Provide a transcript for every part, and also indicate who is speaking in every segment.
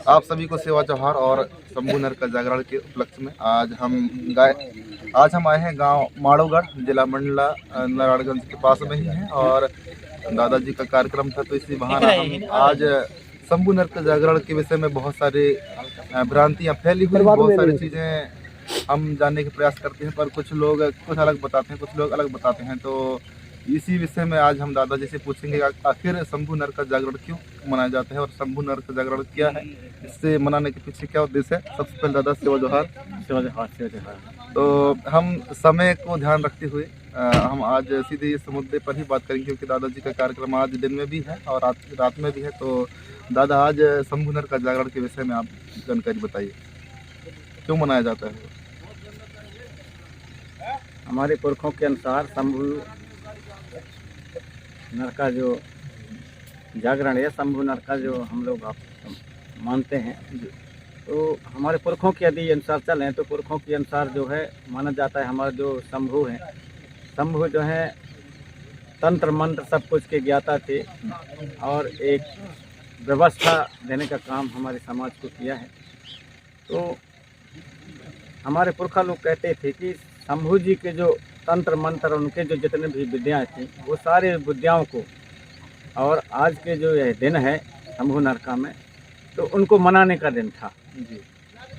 Speaker 1: आप सभी को सेवा जोहार और शंभू नर का जागरण के उपलक्ष्य में आज हम आए हैं गांव माड़ोगढ़, जिला मंडला नारायणगंज के पास में ही है। और दादाजी का कार्यक्रम था, तो इसी बहाना हम आज शंभू नर के जागरण के विषय में बहुत सारे भ्रांतियां फैली हुई, बहुत सारी चीज़ें हम जानने के प्रयास करते हैं, पर कुछ लोग कुछ अलग बताते हैं, कुछ लोग अलग बताते हैं। तो इसी विषय में आज हम दादाजी से पूछेंगे आखिर शंभू नर का जागरण क्यों मनाया जाता है और शंभू नर का जागरण क्या है, इससे मनाने के पीछे क्या उद्देश्य है। सबसे पहले दादा सेवा जोहार।
Speaker 2: सेवा जोहार, सेवा जोहार।
Speaker 1: तो हम समय को ध्यान रखते हुए हम आज सीधे इस मुद्दे पर ही बात करेंगे, क्योंकि दादाजी का कार्यक्रम आज दिन में भी है और रात में भी है। तो दादा, आज शंभू नर का जागरण के विषय में आप जानकारी बताइए, क्यों मनाया जाता है।
Speaker 2: हमारे पुरखों के अनुसार शंभू नर का जो जागरण है, शंभू नर का जो हम लोग आप मानते हैं, तो हमारे पुरखों के यदि अनुसार चलें तो पुरखों के अनुसार जो है माना जाता है, हमारा जो शंभू है, शंभू जो है तंत्र मंत्र सब कुछ के ज्ञाता थे और एक व्यवस्था देने का काम हमारे समाज को किया है। तो हमारे पुरखा लोग कहते थे कि शंभू जी के जो तंत्र मंत्र, उनके जो जितने भी विद्याएँ थी, वो सारे विद्याओं को, और आज के जो यह दिन है शंभू नरका में, तो उनको मनाने का दिन था जी।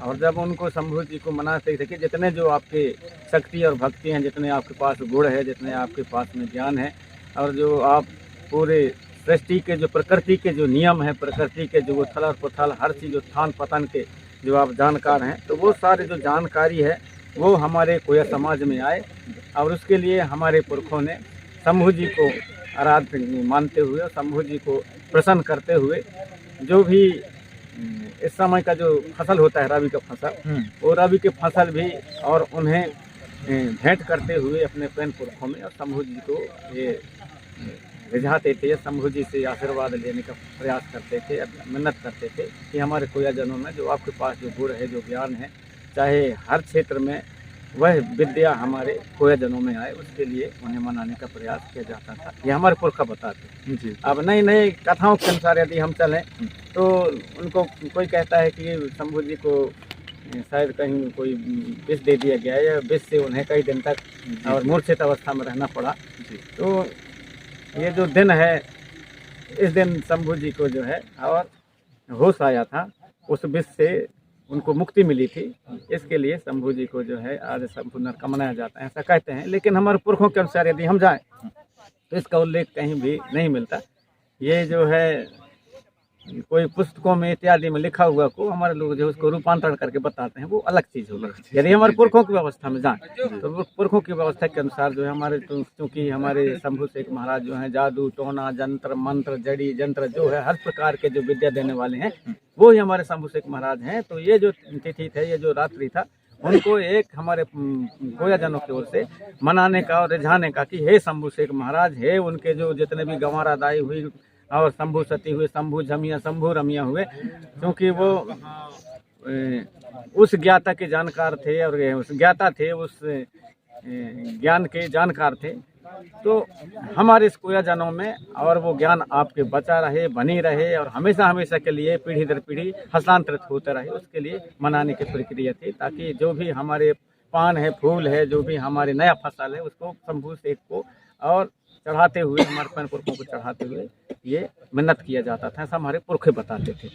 Speaker 2: और जब उनको शंभू जी को मनाते थे कि जितने जो आपके शक्ति और भक्ति हैं, जितने आपके पास गुण है, जितने आपके पास में ज्ञान है, और जो आप पूरे सृष्टि के जो प्रकृति के जो नियम है, प्रकृति के जो उथल और पुथल हर चीज़ उत्थान पतन के जो आप जानकार हैं, तो वो सारे जो जानकारी है वो हमारे कोया समाज में आए। और उसके लिए हमारे पुरखों ने शंभू जी को आराध्य मानते हुए और शंभू जी को प्रसन्न करते हुए जो भी इस समय का जो फसल होता है, रबी का फसल, वो रबी के फसल भी और उन्हें भेंट करते हुए अपने पैन पुरखों में और शंभू जी को ये रिझाते थे, शंभू जी से आशीर्वाद लेने का प्रयास करते थे, मिन्नत करते थे कि हमारे कोया जनों में जो आपके पास जो गुण है, जो ज्ञान है, चाहे हर क्षेत्र में वह विद्या हमारे कोया जनों में आए, उसके लिए उन्हें मनाने का प्रयास किया जाता था। ये हमारे पुरखा बताते हैं। अब नई नई कथाओं के अनुसार यदि हम चलें तो उनको कोई कहता है कि शंभू जी को शायद कहीं कोई विष दे दिया गया है, या विष से उन्हें कई दिन तक और मूर्छित अवस्था में रहना पड़ा। तो ये जो दिन है, इस दिन शंभू जी को जो है और होश आया था, उस विष से उनको मुक्ति मिली थी, इसके लिए शंभू जी को जो है आज शंभू नर का मनाया जाता है, ऐसा कहते हैं। लेकिन हमारे पुरखों के अनुसार यदि हम जाएं तो इसका उल्लेख कहीं भी नहीं मिलता। ये जो है कोई पुस्तकों में इत्यादि में लिखा हुआ को हमारे लोग जो उसको रूपांतरण करके बताते हैं, वो अलग चीज़ होगी। यदि हमारे पुरखों की व्यवस्था में जाएं तो पुरखों की व्यवस्था के अनुसार जो है हमारे, क्योंकि हमारे शंभू शेख महाराज जो हैं जादू टोना जंत्र मंत्र जड़ी जंत्र जो है हर प्रकार के जो विद्या देने वाले हैं, वो ही हमारे शंभू शेख महाराज हैं। तो ये जो तिथि थे, ये जो रात्रि था, उनको एक हमारे कोया जनों की ओर से मनाने का और रिझाने का कि हे शंभू शेख महाराज, हे उनके जो जितने भी गंवारा दाई हुई और शंभू सती हुए, शंभू झमिया, शंभू रमिया हुए, क्योंकि वो उस ज्ञाता के जानकार थे और उस ज्ञाता थे, उस ज्ञान के जानकार थे। तो हमारे इस कोया जनों में और वो ज्ञान आपके बचा रहे, बनी रहे और हमेशा हमेशा के लिए पीढ़ी दर पीढ़ी हस्तांतरित होता रहे, उसके लिए मनाने की प्रक्रिया थी, ताकि जो भी हमारे पान है, फूल है, जो भी हमारे नया फसल है, उसको शंभू शेख को और चढ़ाते हुए, हमारे पैन पुरखों को चढ़ाते हुए ये मिन्नत किया जाता था, ऐसा हमारे पुरखे बताते थे।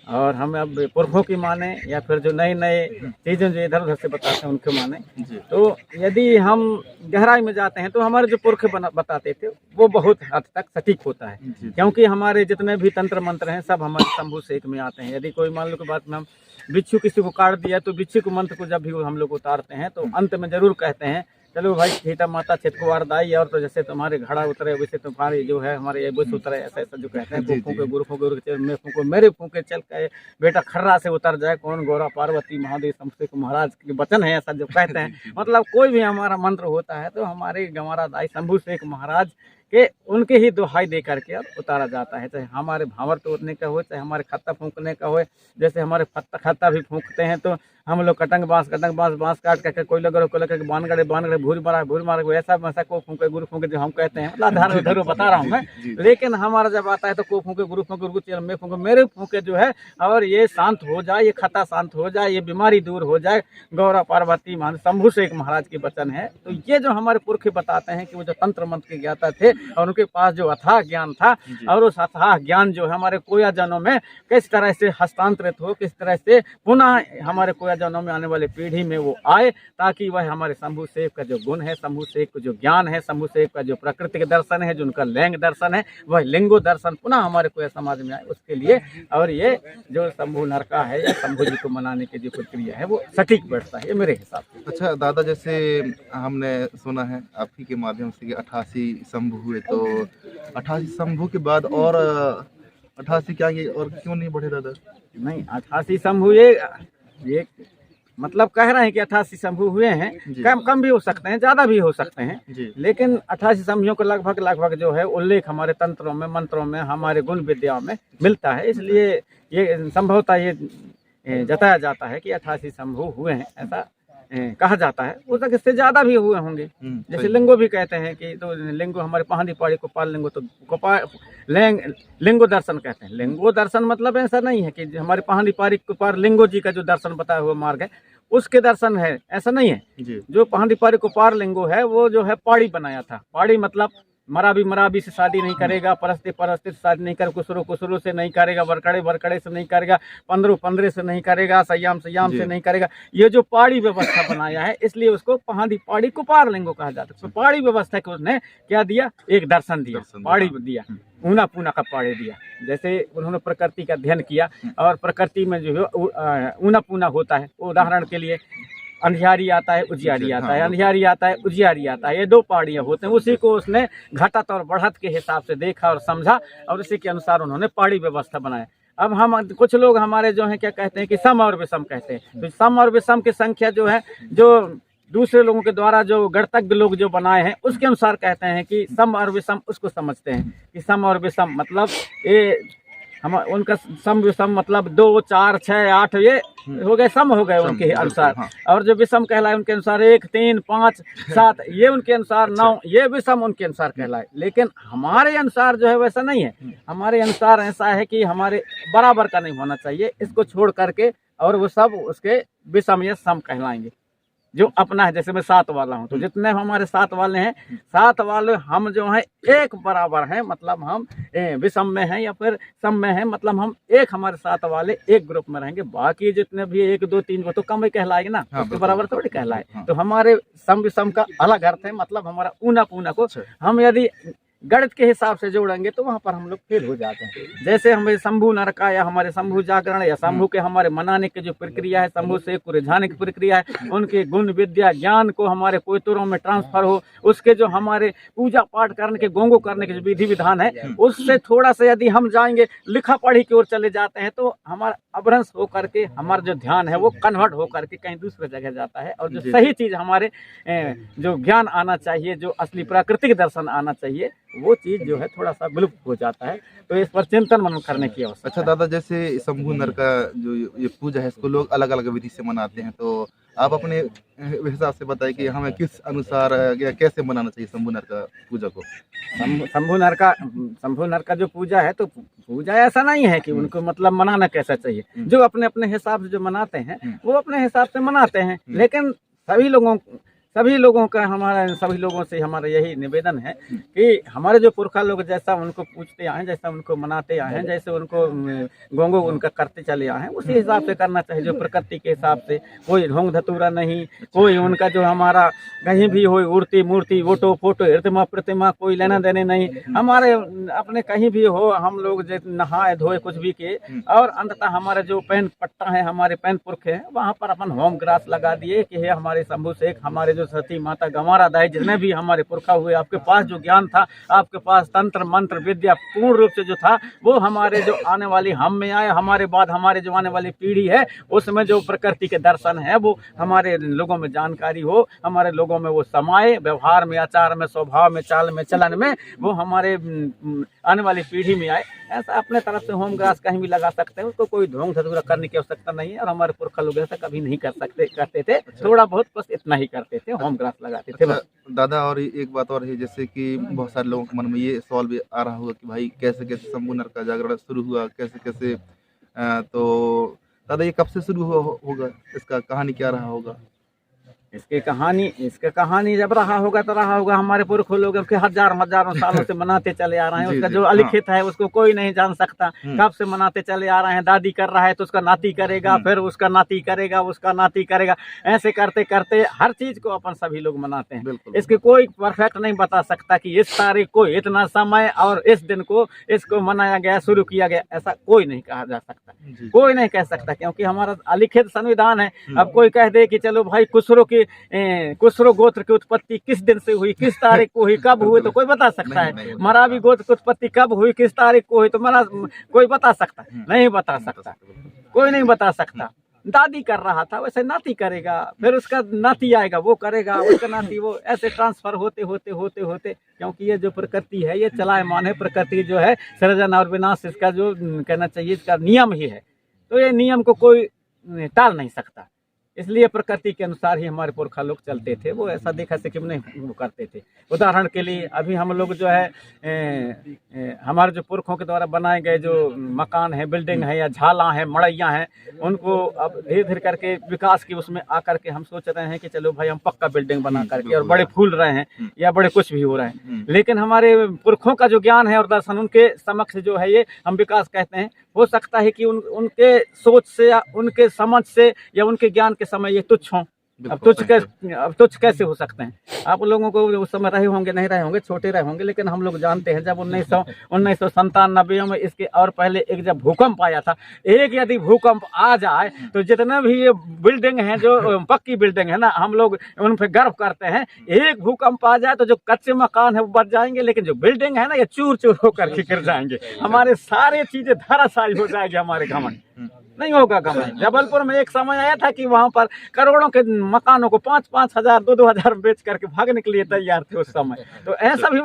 Speaker 2: और हम अब पुरखों की माने या फिर जो नए नए चीज़ें जो इधर उधर से बताते हैं उनके माने, तो यदि हम गहराई में जाते हैं तो हमारे जो पुरखे बताते थे वो बहुत हद तक सटीक होता है, क्योंकि हमारे जितने भी तंत्र मंत्र हैं सब हमारे शंभू शेख में आते हैं। यदि कोई मान लो की बात में हम बिच्छू किसी को काट दिया, तो बिच्छू के मंत्र को जब भी हम लोग उतारते हैं तो अंत में जरूर कहते हैं, चलो भाई सीता माता छिटकुवार दाई, और तो जैसे तुम्हारे घड़ा उतरे वैसे तुम्हारे जो है हमारे बुश उतरे, ऐसा ऐसा जो कहते हैं, फूके गुरु फूके मैं फूको मेरे फूके चल के बेटा खर्रा से उतर जाए कौन गौरा पार्वती महादेव शंभू शेख महाराज के वचन है, ऐसा जो कहते हैं। मतलब कोई भी हमारा मंत्र होता है तो हमारे गंवारा दाई शंभू शेख महाराज के उनके ही दुहाई दे करके अब उतारा जाता है, चाहे हमारे भावर तोड़ने का हो, चाहे हमारे खत्ता फूंकने का हो। जैसे हमारे खत्ता भी फूंकते हैं तो हम लोग कटंग बांस बांस काट करके कोई लगे को लेकर बांध गड़े भूरी मारा ऐसा वैसा को फूके गुरु फूके जो हम कहते हैं मतलब धार उधर बता रहा हूँ मैं। लेकिन हमारा जब आता है तो को फूके गुरु फूके मैं फूके मेरे फूके जो है और ये शांत हो जाए, ये खता शांत हो जाए, ये बीमारी दूर हो जाए। गौरा पार्वती मान शंभू से एक महाराज के वचन है। तो ये जो हमारे पुरखे बताते हैं कि वो जो तंत्र मंत्र के ज्ञाता थे और उनके पास जो अथाह ज्ञान था और उस अथाह ज्ञान जो है हमारे कोया जनों में किस तरह से हस्तांतरित हो, किस तरह से पुनः हमारे कोया जनों में आने वाले पीढ़ी में वो आए, ताकि वह हमारे शंभू सेव का जो गुण है, शंभू सेव का जो ज्ञान है, शंभू सेव का जो प्राकृतिक दर्शन है, जो उनका लिंग दर्शन है, वह लिंगो दर्शन पुनः हमारे कोया समाज में आए उसके लिए। और ये जो शंभू नरका है या शंभू जी को मनाने की जो प्रक्रिया है वो सटीक बैठता है मेरे हिसाब से।
Speaker 1: अच्छा दादा, जैसे हमने सुना है आपही के माध्यम से कि 88 शंभू हुए, तो 88 शंभू के बाद और 88 क्या ये और क्यों नहीं बढ़े दादा?
Speaker 2: नहीं 88 शंभू ये मतलब कह रहे हैं कि 88 शंभू हुए हैं, कम भी हो सकते हैं, ज़्यादा भी हो सकते हैं, लेकिन 88 शंभुओं को लगभग जो है उल्लेख हमारे तंत्रों में, मंत्रों में, हमारे गुण विद्याओं में मिलता है। इसलिए ये संभवतः ये जताया जाता है कि 88 शंभू हुए हैं, ऐसा कहा जाता है। हो सकता इससे ज़्यादा भी हुए होंगे। जैसे लिंगो भी कहते हैं कि तो लिंगो हमारे पहाड़ी पाड़ी गोपाल लिंगो, तो लिंगो दर्शन कहते हैं। लिंगो दर्शन मतलब ऐसा नहीं है कि हमारे पहाड़ी पाड़ी गोपाल लिंगो जी का जो दर्शन बताया हुआ मार्ग है उसके दर्शन है, ऐसा नहीं है। जो पहाड़ी पाड़ी गोपाल लिंगो है वो जो है पाड़ी बनाया था। पाड़ी मतलब मराबी से शादी नहीं करेगा, परस्ते से शादी नहीं करेगा, कुसुरो से नहीं करेगा, बरकड़े से नहीं करेगा, पंद्रह से नहीं करेगा, सयाम से नहीं करेगा। ये जो पाड़ी व्यवस्था बनाया है इसलिए उसको पहाड़ी पाड़ी कुपार लिंगो कहा जाता है। तो पाड़ी व्यवस्था को उसने क्या दिया, एक दर्शन दिया, पाड़ी दिया, ऊना पूना का पाड़ी दिया। जैसे उन्होंने प्रकृति का अध्ययन किया और प्रकृति में जो है ऊना पूना होता है। उदाहरण के लिए अंधियारी आता है, उजियारी आता है, अंधियारी आता है, उजियारी आता है, ये दो पहाड़ियाँ होते हैं। उसी को उसने घटत और बढ़त के हिसाब से देखा और समझा और उसी के अनुसार उन्होंने पहाड़ी व्यवस्था बनाया। अब हम कुछ लोग हमारे जो हैं क्या कहते हैं कि सम और विषम कहते हैं। तो सम और विषम की संख्या जो है जो दूसरे लोगों के द्वारा जो गणतज्ञ लोग जो बनाए हैं उसके अनुसार कहते हैं कि सम और विषम उसको समझते हैं कि सम और विषम मतलब ये हम उनका सम विषम मतलब 2, 4, 6, 8 ये हो गए, सम हो गए उनके अनुसार। और जो विषम कहलाए उनके अनुसार 1, 3, 5, 7 ये उनके अनुसार 9 ये विषम उनके अनुसार कहलाए। लेकिन हमारे अनुसार जो है वैसा नहीं है। हमारे अनुसार ऐसा है कि हमारे बराबर का नहीं होना चाहिए, इसको छोड़ करके और वो सब उसके विषम या सम कहलाएंगे जो अपना है। जैसे मैं 7 वाला हूँ तो जितने हमारे 7 वाले हैं 7 वाले हम जो हैं एक बराबर हैं, मतलब हम विषम में हैं या फिर सम में हैं, मतलब हम एक हमारे 7 वाले एक ग्रुप में रहेंगे। बाकी जितने भी 1, 2, 3 वो तो कम ही कहलाएंगे ना, उसके बराबर थोड़ी कहलाए। तो हमारे सम विषम का अलग अर्थ है, मतलब हमारा ऊना पूना को हम यदि गणित के हिसाब से जोड़ेंगे तो वहाँ पर हम लोग फेल हो जाते हैं। जैसे हमें शंभू नरका या हमारे शंभू जागरण या शंभू के हमारे मनाने की जो प्रक्रिया है, शंभू से रिझाने की प्रक्रिया है, उनके गुण विद्या ज्ञान को हमारे पोतरों में ट्रांसफर हो, उसके जो हमारे पूजा पाठ करने के गोंगो करने के जो विधि विधान है उससे थोड़ा सा यदि हम जाएंगे लिखा पढ़ी की ओर चले जाते हैं तो हमारा अभ्रंश होकर के हमारा जो ध्यान है वो कन्वर्ट होकर के कहीं दूसरे जगह जाता है। और जो सही चीज़ हमारे जो ज्ञान आना चाहिए, जो असली प्राकृतिक दर्शन आना चाहिए, वो चीज़ जो है थोड़ा सा विलुप्त हो जाता है। तो इस पर चिंतन मनन करने की आवश्यकता।
Speaker 1: अच्छा दादा, जैसे शंभू नरका जो ये पूजा है इसको लोग अलग अलग विधि से मनाते हैं, तो आप अपने हिसाब से बताइए कि हमें किस अनुसार या कैसे मनाना चाहिए शंभू नरका पूजा को?
Speaker 2: शंभू नरका जो पूजा है तो पूजा ऐसा नहीं है कि उनको मतलब मनाना कैसा चाहिए। जो अपने अपने हिसाब से जो मनाते हैं वो अपने हिसाब से मनाते हैं। लेकिन सभी लोगों का सभी लोगों से हमारा यही निवेदन है कि हमारे जो पुरखा लोग जैसा उनको पूछते आए, जैसा उनको मनाते आए हैं, जैसे उनको गोंगो उनका करते चले आए हैं, उसी हिसाब से करना चाहिए। जो प्रकृति के हिसाब से, कोई ढोंग धतूरा नहीं, कोई उनका जो हमारा कहीं भी हो उड़ती मूर्ति वोटो फोटो प्रतिमा प्रतिमा कोई लेना देने नहीं। हमारे अपने कहीं भी हो हम लोग नहाए धोए कुछ भी किए और अंततः हमारे जो पैन पट्टा है, हमारे पैन पुरखे हैं, वहाँ पर अपन होम ग्रास लगा दिए कि हे हमारे शंभू शेख, हमारे सती माता गंवारा दाई, जितने भी हमारे पुरखा हुए, आपके पास जो ज्ञान था, आपके पास तंत्र मंत्र विद्या पूर्ण रूप से जो था, वो हमारे जो आने वाली हम में आए, हमारे बाद हमारे जो आने वाली पीढ़ी है उसमें जो प्रकृति के दर्शन है वो हमारे लोगों में जानकारी हो, हमारे लोगों में वो समाये, व्यवहार में, आचार में, स्वभाव में, चाल में, चलन में वो हमारे आने वाली पीढ़ी में आए। ऐसा अपने तरफ से होम ग्रास कहीं भी लगा सकते हैं, उसको कोई ढोंग धतूरा करने की आवश्यकता नहीं है। और हमारे पुरखा लोग ऐसा कभी नहीं करते थे, थोड़ा बहुत बस इतना ही करते थे, होम ग्रास लगाते थे
Speaker 1: अच्छा
Speaker 2: बस।
Speaker 1: दादा, और एक बात और है, जैसे कि बहुत सारे लोगों के मन में ये सवाल भी आ रहा होगा कि भाई कैसे कैसे शंभू नर का जागरण शुरू हुआ, कैसे कैसे तो दादा ये कब से शुरू होगा, इसका कहानी क्या रहा होगा?
Speaker 2: इसके कहानी जब रहा होगा तो रहा होगा, हमारे पुरखों लोग के हजारों सालों से मनाते चले आ रहे हैं।
Speaker 1: जी,
Speaker 2: उसका
Speaker 1: जी,
Speaker 2: जो
Speaker 1: हाँ।
Speaker 2: अलिखित है उसको कोई नहीं जान सकता, कब से मनाते चले आ रहे हैं। दादी कर रहा है तो उसका नाती करेगा, फिर उसका नाती करेगा, उसका नाती करेगा, ऐसे करते करते हर चीज को अपन सभी लोग मनाते हैं।
Speaker 1: बिल्कुल।
Speaker 2: इसके कोई परफेक्ट नहीं बता सकता कि इस तारीख को इतना समय और इस दिन को इसको मनाया गया, शुरू किया गया, ऐसा कोई नहीं कहा जा सकता,
Speaker 1: जी।
Speaker 2: कोई नहीं कह सकता, क्योंकि हमारा अलिखित संविधान है। अब कोई कह दे कि चलो भाई कुसरो गोत्र की उत्पत्ति किस दिन से हुई, किस तारीख को हुई, कब हुई, तो कोई बता सकता
Speaker 1: नहीं, नहीं
Speaker 2: है।
Speaker 1: बता
Speaker 2: मरावी गोत्र की उत्पत्ति कब हुई, किस तारीख को हुई, तो कोई बता सकता है? नहीं बता सकता, कोई नहीं बता सकता। दादी कर रहा था वैसे नाती करेगा, फिर उसका नाती आएगा वो करेगा, उसका नाती, वो ऐसे ट्रांसफर होते होते होते होते, क्योंकि ये जो प्रकृति है ये चलायमान है। प्रकृति जो है सृजन और विनाश, इसका जो कहना चाहिए इसका नियम ही है, तो ये नियम को कोई टाल नहीं सकता। इसलिए प्रकृति के अनुसार ही हमारे पुरखा लोग चलते थे, वो ऐसा देखा से क्यों नहीं वो करते थे। उदाहरण के लिए अभी हम लोग जो है हमारे जो पुरखों के द्वारा बनाए गए जो मकान है, बिल्डिंग है, या झाला है, मड़ैया हैं, उनको अब धीरे धीरे करके विकास की उसमें आकर के हम सोच रहे हैं कि चलो भाई हम पक्का बिल्डिंग बना करके, और बड़े फूल रहे हैं या बड़े कुछ भी हो रहे हैं। लेकिन हमारे पुरखों का जो ज्ञान है और दर्शन, उनके समक्ष जो है ये हम विकास कहते हैं। हो सकता है कि उनके सोच से या उनके समझ से या उनके ज्ञान के समय ये तुच्छ हों। अब तुच्छ कैसे हो सकते हैं? आप लोगों को उस समय रहे होंगे, नहीं रहे होंगे, छोटे रहे होंगे, लेकिन हम लोग जानते हैं जब 1997 में इसके और पहले एक जब भूकंप आया था, एक यदि भूकंप आ जाए तो जितने भी ये बिल्डिंग हैं जो पक्की बिल्डिंग है ना, हम लोग उन पर गर्व करते हैं। एक भूकंप आ जाए तो जो कच्चे मकान है वो बच जाएंगे, लेकिन जो बिल्डिंग है ना ये चूर चूर होकर के गिर जाएंगे। हमारे सारे चीजें धराशायी हो जाएगी, हमारे घमंड नहीं होगा घमंड। जबलपुर में एक समय आया था कि वहां पर करोड़ों के मकानों को 5-5 हजार 2-2 हजार बेच करके भागने के लिए तैयार थे उस समय। तो ऐसा भी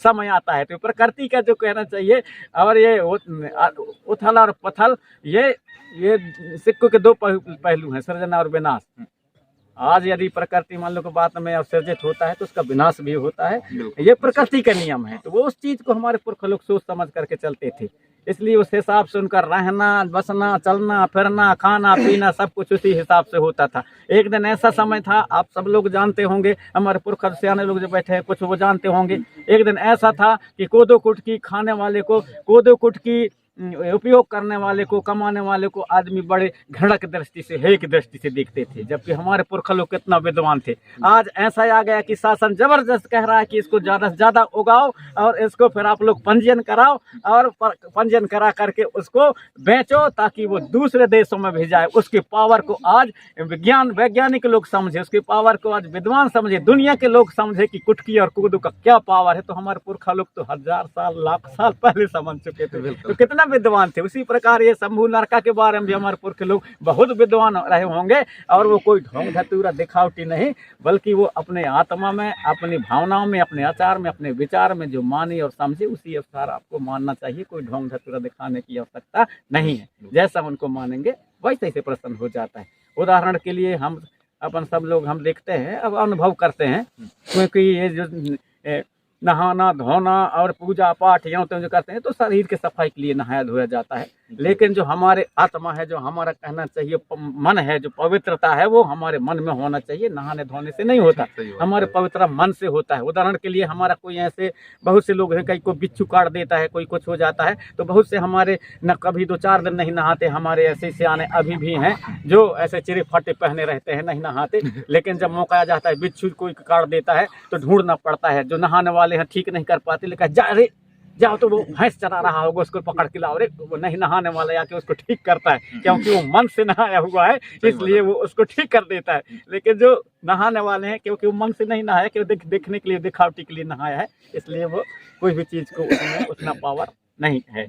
Speaker 2: समय आता है। तो प्रकृति का जो कहना चाहिए, और ये उथल और पथल, ये सिक्कों के दो पहलू हैं, सृजन और विनाश। आज यदि प्रकृति मान लो कि बात में अवसर्जित होता है तो उसका विनाश भी होता है, ये प्रकृति का नियम है। तो वो उस चीज को हमारे पुरख लोग सोच समझ करके चलते थे, इसलिए उस हिसाब से उनका रहना, बसना, चलना फिरना, खाना पीना सब कुछ उसी हिसाब से होता था। एक दिन ऐसा समय था, आप सब लोग जानते होंगे, हमारे पुरख सियाने लोग जो बैठे हैं कुछ वो जानते होंगे। एक दिन ऐसा था कि कोदो कुटकी खाने वाले को, कोदो कुटकी उपयोग करने वाले को, कमाने वाले को आदमी बड़े घृणा की दृष्टि से, हेय की दृष्टि से देखते थे, जबकि हमारे पुरख लोग कितना विद्वान थे। आज ऐसा आ गया कि शासन जबरदस्त कह रहा है कि इसको ज्यादा से ज्यादा उगाओ और इसको फिर आप लोग पंजीयन कराओ, और पंजीयन करा करके उसको बेचो ताकि वो दूसरे देशों में भी जाए। उसकी पावर को आज वैज्ञानिक लोग समझे, उसकी पावर को आज विद्वान समझे, दुनिया के लोग समझे कि कुटकी और कोदो का क्या पावर है। तो हमारे पुरखा लोग तो 1000 साल, लाख साल पहले समझ चुके थे, तो कितना विद्वान थे। उसी प्रकार ये शंभू नरका के बारे में भी हमारे पुरख लोग बहुत विद्वान रहे होंगे, और वो कोई ढोंग धतूरा दिखावटी नहीं, बल्कि वो अपने आत्मा में, अपनी भावनाओं में, अपने आचार में, अपने विचार में जो माने और समझे उसी अनुसार आपको मानना चाहिए। कोई ढोंग धतूरा दिखाने की आवश्यकता नहीं है, जैसा उनको मानेंगे वैसे ही प्रसन्न हो जाता है। उदाहरण के लिए हम अपन सब लोग हम देखते हैं, अब अनुभव करते हैं, क्योंकि ये जो नहाना धोना और पूजा पाठ या तो जो करते हैं तो शरीर के सफाई के लिए नहाया धोया जाता है, लेकिन जो हमारे आत्मा है, जो हमारा कहना चाहिए मन है, जो पवित्रता है, वो हमारे मन में होना चाहिए, नहाने धोने से नहीं होता, हमारे पवित्र मन से होता है। उदाहरण के लिए हमारा कोई ऐसे बहुत से लोग हैं, कहीं को बिच्छू काट देता है, कोई कुछ हो जाता है, तो बहुत से हमारे न कभी 2-4 दिन नहीं नहाते। हमारे ऐसे सियाने अभी भी हैं जो ऐसे चिरे फटे पहने रहते हैं, नहीं नहाते, लेकिन जब मौका आ जाता है, बिच्छू कोई काट देता है तो ढूंढना पड़ता है। जो नहाने वाले हैं ठीक नहीं कर पाते, लेकिन जाओ तो वो भैंस चरा रहा होगा, उसको पकड़ के लाओ रे, वो नहीं नहाने वाला आके उसको ठीक करता है, क्योंकि वो मन से नहाया हुआ है, इसलिए वो उसको ठीक कर देता है। लेकिन जो नहाने वाले हैं, क्योंकि वो मन से नहीं नहाया, क्योंकि देखने के लिए, दिखावटी के लिए नहाया है, इसलिए वो कोई भी चीज को उसमें उतना पावर नहीं है।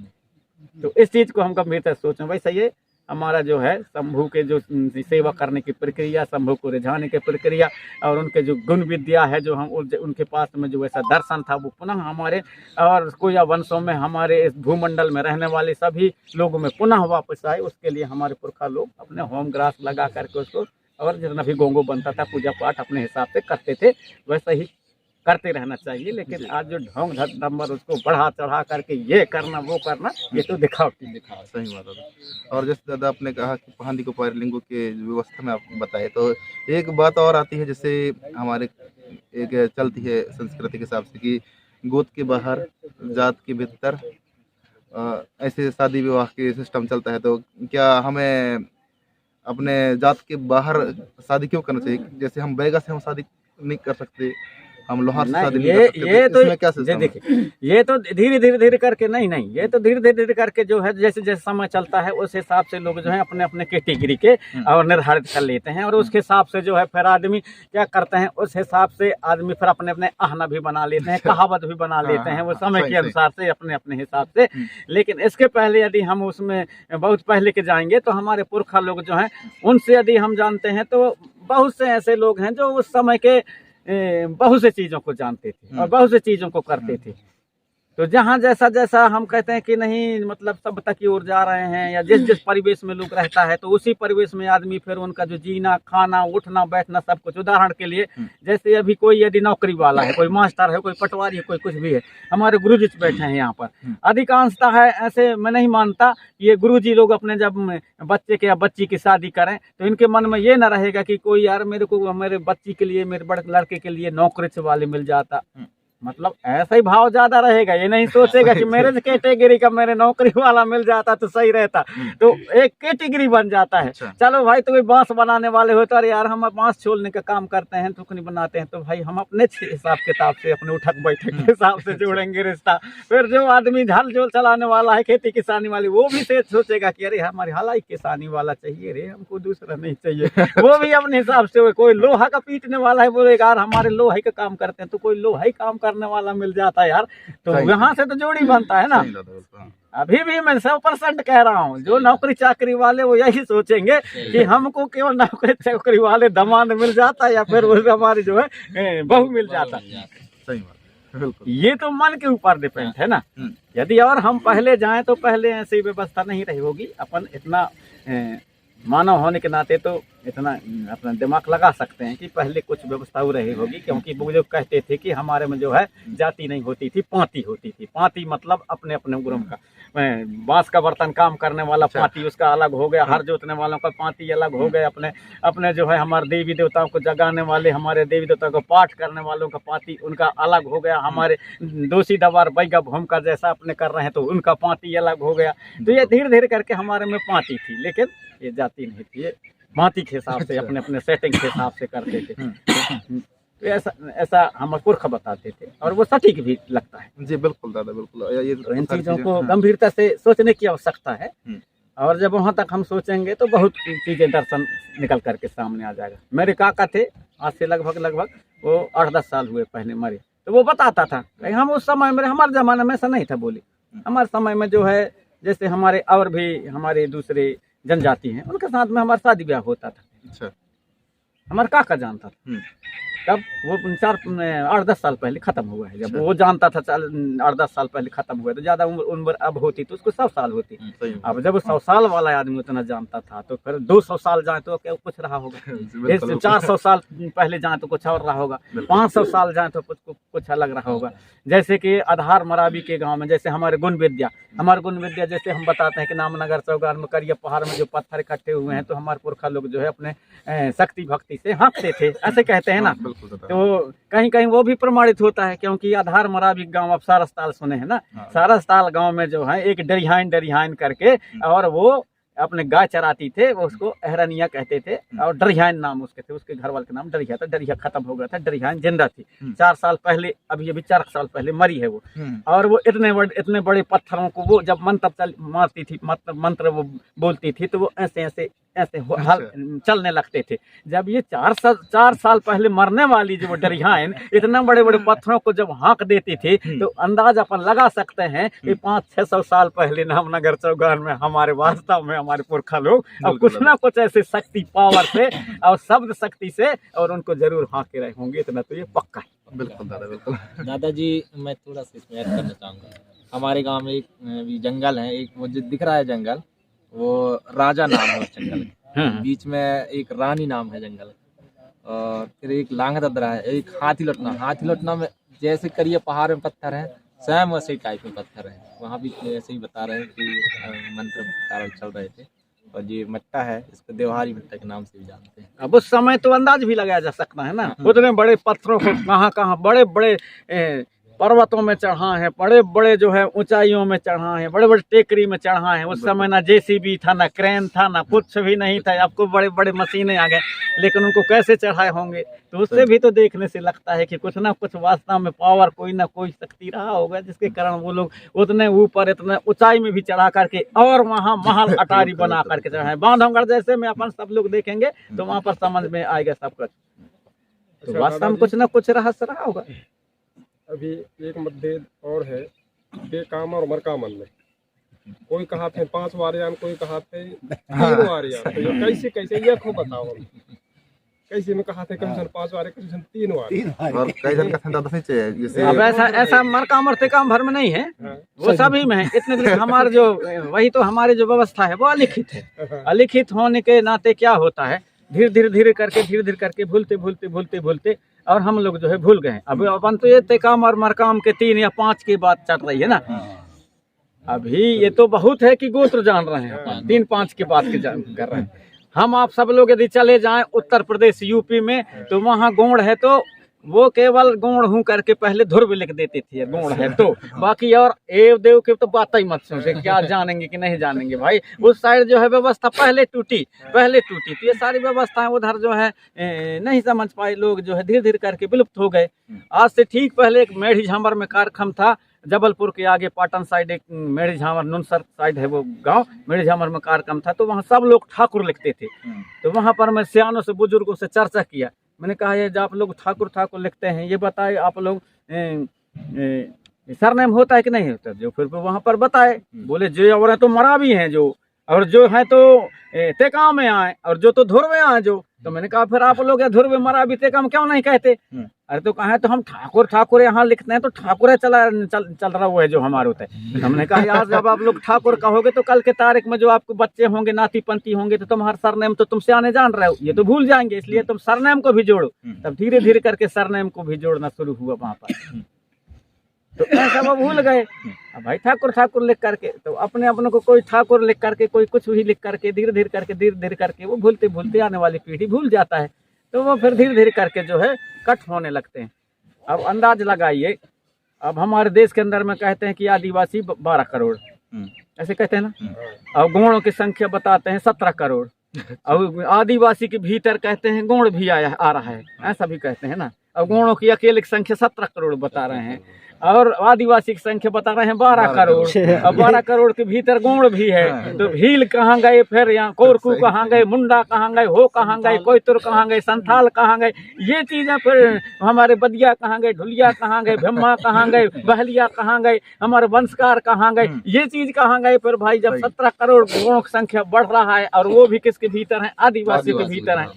Speaker 2: तो इस चीज को हम गंभीरता से सोचें। वैसे ये हमारा जो है शंभू के जो सेवा करने की प्रक्रिया, शंभू को रिझाने की प्रक्रिया और उनके जो गुण विद्या है जो हम उनके पास में जो ऐसा दर्शन था वो पुनः हमारे और कोया वंशों में हमारे इस भूमंडल में रहने वाले सभी लोगों में पुनः वापस आए। उसके लिए हमारे पुरखा लोग अपने होम ग्रास लगा करके उसको और जितना भी गोंगो बनता था पूजा पाठ अपने हिसाब से करते थे, वैसा ही करते रहना चाहिए। लेकिन आज जो ढोंग नंबर उसको बढ़ा चढ़ा करके ये करना वो करना, ये तो दिखावटी दिखावा।
Speaker 1: सही बात है। और जैसे दादा आपने कहा कि पहाड़ी को पायरलिंगों के व्यवस्था में आप बताए, तो एक बात और आती है जैसे हमारे एक चलती है संस्कृति के हिसाब से कि गोद के बाहर जात के भीतर ऐसे शादी विवाह के सिस्टम चलता है। तो क्या हमें अपने जात के बाहर शादी क्यों करना चाहिए? जैसे हम बैगा से हम शादी नहीं कर सकते, हम लोहार से शादी नहीं कर सकते, तो इसमें क्या सिस्टम है?
Speaker 2: देखिए ये तो धीरे करके नहीं ये तो धीरे करके जो है जैसे जैसे समय चलता है उस हिसाब से लोग जो है अपने अपने कैटेगरी के और निर्धारित कर लेते हैं और उसके हिसाब से जो है फिर आदमी क्या करते हैं, उस हिसाब से आदमी फिर अपने अपने आहना भी बना लेते हैं, कहावत भी बना लेते हैं वो समय के अनुसार से अपने अपने हिसाब से। लेकिन इसके पहले यदि हम उसमें बहुत पहले के जाएंगे तो हमारे पुरखा लोग जो हैं उनसे यदि हम जानते हैं तो बहुत से ऐसे लोग हैं जो उस समय के बहुत से चीज़ों को जानते थे और बहुत से चीज़ों को करते थे। तो जहाँ जैसा जैसा हम कहते हैं कि नहीं मतलब सभ्यता की ओर जा रहे हैं या जिस जिस परिवेश में लोग रहता है तो उसी परिवेश में आदमी फिर उनका जो जीना खाना उठना बैठना सब कुछ, उदाहरण के लिए जैसे अभी कोई यदि नौकरी वाला है, कोई मास्टर है, कोई पटवारी है, कोई कुछ भी है, हमारे गुरुजी बैठे हैं यहाँ पर अधिकांशता है ऐसे मैं नहीं मानता ये गुरुजी लोग अपने जब बच्चे के या बच्ची की शादी करें तो इनके मन में ये ना रहेगा कि कोई यार मेरे को मेरे बच्ची के लिए मेरे बड़े लड़के के लिए नौकरी वाले मिल जाता, मतलब ऐसा ही भाव ज्यादा रहेगा। ये नहीं सोचेगा कि मेरे कैटेगरी का मेरे नौकरी वाला मिल जाता तो सही रहता, तो एक कैटेगरी बन जाता है। चलो भाई तो कोई बांस बनाने वाले हो तो अरे यार हम बांस छोलने का काम करते हैं, टुकनी बनाते हैं, तो भाई हम अपने हिसाब किताब से अपने उठक बैठक के हिसाब से जोड़ेंगे रिश्ता। फिर जो आदमी झल झोल चलाने वाला है खेती किसानी वाली वो भी सोचेगा कि अरे हमारी हलाई किसानी वाला चाहिए रे, हमको दूसरा नहीं चाहिए। वो भी अपने हिसाब से, कोई लोहा का पीटने वाला है बोलेगा यार हमारे लोहा का काम करते हैं, तो कोई लोहा काम करने वाला मिल जाता है यार, तो यहाँ से तो जोड़ी बनता है ना। अभी भी मैं 100% कह रहा हूँ जो नौकरी चाकरी वाले वो यही सोचेंगे कि हमको केवल नौकरी चाकरी वाले दामाद मिल जाता है या फिर वो हमारी जो है बहू मिल जाता है।
Speaker 1: सही बात, बिल्कुल।
Speaker 2: ये तो मन के ऊपर डिपेंड है ना। यदि और हम पहले जाएं तो पहले ऐसी व्यवस्था नहीं रही होगी। अपन इतना मानव होने के नाते तो इतना अपना दिमाग लगा सकते हैं कि पहले कुछ व्यवस्था रही होगी, क्योंकि वो जो कहते थे कि हमारे में जो है जाति नहीं होती थी, पाँति होती थी। पाँति मतलब अपने अपने गुरु का, बांस का बर्तन काम करने वाला पाँति उसका अलग हो गया, हर जोतने वालों का पाँति अलग हो गया, अपने अपने जो है हमारे देवी देवताओं को जगाने वाले, हमारे देवी देवताओं को पाठ करने वालों का पाँति उनका अलग हो गया, हमारे दोषी दवार बैगा भूमका जैसा अपने कर रहे हैं तो उनका पाँति अलग हो गया। तो ये धीरे धीरे करके हमारे में पाँति थी, लेकिन ये जाति नहीं थी, ये भांति के हिसाब से अपने अपने सेटिंग के हिसाब से करते थे। तो ऐसा हम पुरख बताते थे और वो सटीक भी लगता है।
Speaker 1: जी बिल्कुल दादा, बिल्कुल। ये
Speaker 2: तो इन चीज़ों को गंभीरता से सोचने की आवश्यकता है और जब वहाँ तक हम सोचेंगे तो बहुत चीज़ें दर्शन निकल करके सामने आ जाएगा। मेरे काका थे, आज से लगभग वो 8-10 साल हुए पहले मरे, तो वो बताता था हम उस समय में, हमारे ज़माने में ऐसा नहीं था। बोली हमारे समय में जो है जैसे हमारे और भी हमारे दूसरे जनजाति हैं उनके साथ में हमारा शादी ब्याह होता था।
Speaker 1: अच्छा। हमारे
Speaker 2: काका जानता था तब वो 8-10 साल पहले खत्म हुआ है। जब वो जानता था 8-10 साल पहले खत्म हुआ, तो ज्यादा उम्र अब होती तो उसको 100 साल होती। अब जब 100 साल वाला आदमी उतना जानता था तो फिर 200 साल जाए तो क्या कुछ रहा होगा, 400 साल पहले जाए तो कुछ और रहा होगा, 500 साल जाए तो कुछ अलग रहा होगा। जैसे कि आधार मराबी के गांव में जैसे हमारे गुण विद्या जैसे हम बताते हैं कि नामनगर चौगान में करिया पहाड़ में जो पत्थर इकट्ठे हुए हैं तो हमारे पुरखा लोग जो है अपने शक्ति भक्ति से हाँकते थे, ऐसे कहते हैं ना। तो कहीं कहीं वो भी प्रमाणित होता है, क्योंकि आधार मराबी गांव आप सारसताल सुने हैं ना। सारसताल गांव में जो है एक डरिहान करके और वो अपने गाय चराती थे, वो उसको अहरनिया कहते थे और डरिहान नाम उसके थे, उसके घर वाले का नाम डरिया था। डरिया खत्म हो गया था, डरिहान जिंदा थी। 4 साल पहले, अभी 4 साल पहले मरी है वो। और वो इतने बड़े पत्थरों को वो जब मंत्र मारती थी, मंत्र वो बोलती थी तो वो ऐसे चलने लगते थे। जब ये 4 साल पहले मरने वाली जो डरिहान इतना बड़े बड़े पत्थरों को जब हाँक देती थी तो अंदाज अपन लगा सकते हैं कि 500-600 साल पहले नामनगर चौगान में हमारे वास्तव में हमारे पुरखा लोग अब कुछ ना कुछ ऐसे शक्ति पावर से और शब्द शक्ति से और उनको जरूर हाँ के रहे होंगे, इतना तो ये पक्का है।
Speaker 1: बिल्कुल दादा, बिल्कुल।
Speaker 3: दादाजी मैं थोड़ा सा इसमें ऐड करना चाहूँगा। हमारे गांव में एक भी जंगल है, एक वो जो दिख रहा है जंगल, वो राजा नाम है उस जंगल का। बीच में एक रानी नाम है जंगल, और फिर एक लांग ददरा है, एक हाथी लौटना में जैसे करिए पहाड़ में पत्थर है, सेम वैसे टाइप में पत्थर है। वहाँ भी ऐसे ही बता रहे हैं कि मंत्र कारण चल रहे थे। और ये मट्टा है, इसको देवहारी मट्टा के नाम से भी जानते हैं।
Speaker 2: अब उस समय तो अंदाज भी लगाया जा सकता है ना, उतने बड़े पत्थरों को कहाँ कहाँ बड़े बड़े पर्वतों में चढ़ा है, बड़े बड़े जो है ऊंचाइयों में चढ़ा है, बड़े बड़े टेकरी में चढ़ा है। उस समय ना जेसीबी था, ना क्रेन था, ना कुछ भी नहीं था। आपको बड़े बड़े मशीनें आ गए, लेकिन उनको कैसे चढ़ाए होंगे, तो उससे भी तो देखने से लगता है कि कुछ ना कुछ वास्तव में पावर, कोई ना कोई शक्ति रहा होगा, जिसके कारण वो लोग उतने ऊपर इतने ऊंचाई में भी चढ़ा करके और वहाँ महल अटारी बना करके चढ़ाए। बांधवगढ़ जैसे में अपन सब लोग देखेंगे तो वहाँ पर समझ में आएगा सब कुछ। तो वास्तव में कुछ ना कुछ रहस्य रहा होगा।
Speaker 4: अभी एक मतभेद और है, बेकाम और मरकामन में। कोई कहा थे 5 वारियान, कोई कहा थे 3 वारियान। तो ये कैसे ये खो बताओ हम। कैसे में कहा थे कम 5 वारे, कम 3 वारे,
Speaker 1: और कई जन का दादा से चाहिए जैसे
Speaker 2: अब ऐसा मरकाम और तेकाम भर में नहीं है, वो सभी में है। इतने दिन हमारे जो वही तो हमारी जो व्यवस्था है वो अलिखित है। अलिखित होने के नाते क्या होता है, धीरे धीरे करके भूलते और हम लोग जो है भूल गए। अब अपन तो ये तेकाम और मरकाम के 3 या 5 की बात चल रही है ना। अभी ये तो बहुत है कि गोत्र जान रहे हैं, 3-5 की बात कर रहे हैं। हम आप सब लोग यदि चले जाएं उत्तर प्रदेश यूपी में, तो वहाँ गोंड है तो वो केवल गोंड हूँ करके पहले ध्रुव लिख देती थी, गोंड है तो। बाकी और एव देव के तो बात ही मत सोचे, क्या जानेंगे कि नहीं जानेंगे भाई। उस साइड जो है व्यवस्था पहले टूटी, तो ये सारी व्यवस्थाएं उधर जो है नहीं समझ पाए लोग, जो है धीरे करके विलुप्त हो गए। आज से ठीक पहले एक मेढ़ी झामर में कार्यक्रम था, जबलपुर के आगे पाटन साइड एक मेढ़ी झामर नुनसर साइड है वो गांव, मेढ़ी झामर में कार्यक्रम था। तो वहाँ सब लोग ठाकुर लिखते थे। तो वहाँ पर मैं सियानों से बुजुर्गों से चर्चा किया। मैंने कहा ये जो आप लोग ठाकुर लिखते हैं, ये बताए आप लोग सरनेम होता है कि नहीं होता। जो फिर वहाँ पर बताए, बोले जो और है तो मरा भी हैं जो, और जो है तो तेकाम में आए, और जो तो धुर में आए जो। तो मैंने कहा फिर आप लोग धुर में मरा भी तेकाम क्यों नहीं कहते। अरे तो कहा तो हम ठाकुर यहाँ लिखते हैं, तो ठाकुर चल रहा हुआ है जो हमारे होता है। हमने कहा यार जब आप लोग ठाकुर कहोगे तो कल के तारीख में जो आपको बच्चे होंगे, नाती पंती होंगे, तो तुम्हारा सरनेम तो तुम सियाने जान रहे हो, ये तो भूल जाएंगे। इसलिए तुम सरनेम को भी जोड़ो। तब धीरे करके सरनेम को भी जोड़ना शुरू हुआ वहाँ पर। तो ऐसा वो भूल गए। अब भाई ठाकुर लिख करके, तो अपने को कोई ठाकुर लिख करके, कोई कुछ भी लिख करके, धीरे करके वो भूलते आने वाली पीढ़ी भूल जाता है। तो वो फिर धीरे करके जो है कट होने लगते हैं। अब अंदाज लगाइए, अब हमारे देश के अंदर में कहते हैं कि आदिवासी 12 करोड़, ऐसे कहते हैं ना। अब गोंडों की संख्या बताते हैं 17 करोड़। और आदिवासी के भीतर कहते हैं गोंड भी आ रहा है, ऐसा भी कहते हैं ना। अब गोंडों की अकेले की संख्या 17 करोड़ बता रहे हैं, और आदिवासी की संख्या बता रहे हैं 12 करोड़। अब 12 करोड़ के भीतर गोंड भी है। तो भील कहाँ गए, फिर यहाँ कोरकू कहाँ गए, मुंडा कहाँ गए, हो कहाँ गए, कोयतुर कहाँ गए, संथाल कहाँ गए, ये चीजें। फिर हमारे बदिया कहाँ गए, ढुलिया कहाँ गए, भीमा कहाँ गए, बहलिया कहाँ गए, हमारे वंशकार कहाँ गए, ये चीज कहाँ गए। फिर भाई जब 17 करोड़ गोंडों की संख्या बढ़ रहा है, और वो भी किसके भीतर है, आदिवासी के भीतर है।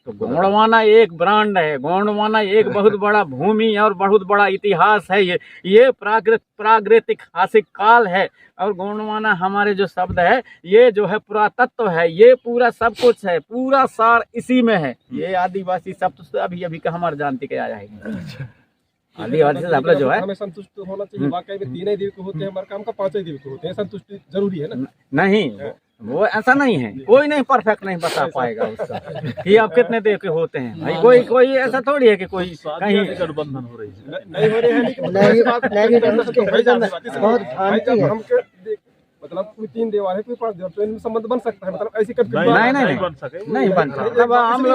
Speaker 2: तो गोंडवाना एक ब्रांड है, गोंडवाना एक बहुत बड़ा भूमि और बहुत बड़ा इतिहास है। ये प्रागैतिहासिक काल है। और गोंडवाना हमारे जो शब्द है, ये जो है पुरातत्व है, ये पूरा सब कुछ है, पूरा सार इसी में है। ये आदिवासी शब्द तो अभी का हमारे जानती के आया है। आदिवासी शब्द जो है
Speaker 4: हमें संतुष्ट होना चाहिए। वाकई में 3 दिवस के होते हैं, मरकाम का 5 दिवस के होते हैं। संतुष्टि जरूरी है ना।
Speaker 2: नहीं, वो ऐसा नहीं है। कोई नहीं परफेक्ट नहीं बता पाएगा उसका कि आप कितने देव के होते हैं। भाई कोई ऐसा थोड़ी है कि कोई कहीं
Speaker 4: गठबंधन हो रही है, नहीं हो रही है। लेकिन मतलब कोई 3 देवाल है, कोई 5 देवाल, तो इनमें संबंध बन सकता है। मतलब ऐसी
Speaker 2: नहीं बनता। तब हम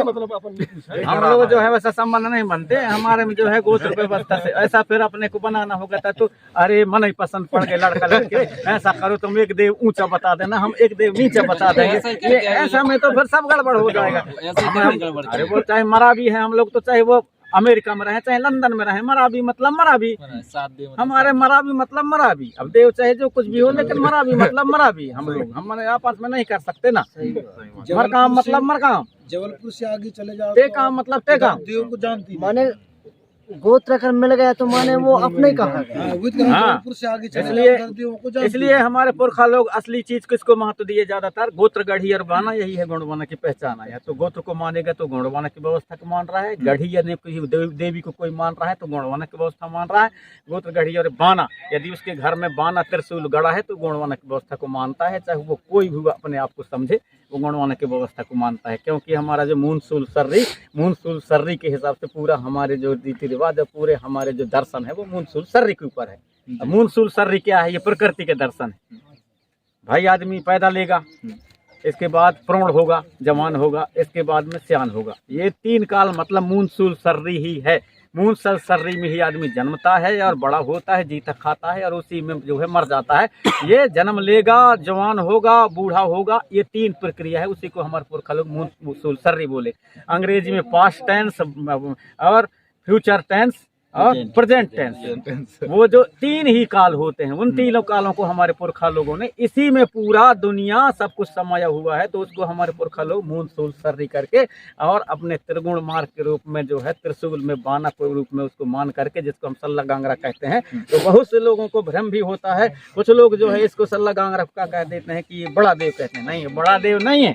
Speaker 2: लोग जो है वैसा संबंध नहीं बनते हमारे में, जो है गोत्र व्यवस्था से। ऐसा फिर अपने को बनाना होगा तो अरे मन ही पसंद पड़ गए लड़का लड़के, ऐसा करो तुम एक देव ऊंचा बता देना, हम एक देव नीचे बता देंगे। ऐसा में तो फिर सब गड़बड़ हो जाएगा। अरे वो चाहे मरा भी है हम लोग, तो चाहे वो अमेरिका में रहे चाहे लंदन में रहे, मराबी मतलब मराबी,
Speaker 3: साथ दे मतलब
Speaker 2: हमारे मराबी मतलब मराबी। अब देव चाहे जो कुछ भी हो, लेकिन मराबी मतलब मराबी। हम लोग हमारे आपस में नहीं कर सकते ना। मरकाम मतलब मरकाम,
Speaker 5: जबलपुर से आगे चले जाओ
Speaker 2: टेकाम मतलब टेकाम।
Speaker 5: देव को जानती
Speaker 6: माने गोत्र अगर मिल गया तो माने वो अपने कहा गया।
Speaker 5: जबलपुर से आगे चले
Speaker 2: इसलिए
Speaker 5: जाओ देव को जानती
Speaker 2: इसलिए हमारे पुरखा लोग असली चीज किसको महत्व दिए ज्यादातर, गोत्र गढ़ी और बाना, यही है गौंडवाना की पहचान है। तो गोत्र को मानेगा तो गौंडवाना की व्यवस्था को मान रहा है, गढ़ी यदि किसी देवी को कोई मान रहा है तो गौंडवाना की व्यवस्था मान रहा है। गोत्र गढ़ी और बाना, यदि उसके घर में बाना त्रिशूल गड़ा है तो गौंडवाना की व्यवस्था को मानता है, चाहे वो कोई भी अपने आप को समझे, वो गौंडवाना की व्यवस्था को मानता है। क्योंकि हमारा जो मूनसूल सर्री के हिसाब से पूरा हमारे जो रीति रिवाज है, पूरे हमारे जो दर्शन है वो मूनसूल सर्री के ऊपर है। मूनसूल सर्री क्या है? ये प्रकृति के दर्शन है। भाई आदमी पैदा लेगा, इसके बाद प्रौढ़ होगा, जवान होगा, इसके बाद में सियान होगा। ये 3 काल मतलब मूनसूल सर्री ही है। मूनसूल सर्री में ही आदमी जन्मता है और बड़ा होता है, जीता खाता है और उसी में जो है मर जाता है। ये जन्म लेगा, जवान होगा, बूढ़ा होगा, ये 3 प्रक्रिया है। उसी को हमारे पुरखा लोग मूनसूल सर्री बोले। अंग्रेजी में पास्ट टेंस और फ्यूचर टेंस और प्रेजेंट टेंस, वो जो 3 ही काल होते हैं, उन 3 कालों को हमारे पुरखा लोगों ने, इसी में पूरा दुनिया सब कुछ समाया हुआ है। तो उसको हमारे पुरखा लोग मूनसूल सर्री करके और अपने त्रिगुण मार्ग के रूप में जो है त्रिशूल में बाना के रूप में उसको मान करके, जिसको हम सल्ला गांगरा कहते हैं। तो बहुत से लोगों को भ्रम भी होता है। कुछ लोग जो है इसको सल्ला गांगरा का कह देते हैं कि ये बड़ा देव कहते हैं। नहीं, ये बड़ा देव नहीं है,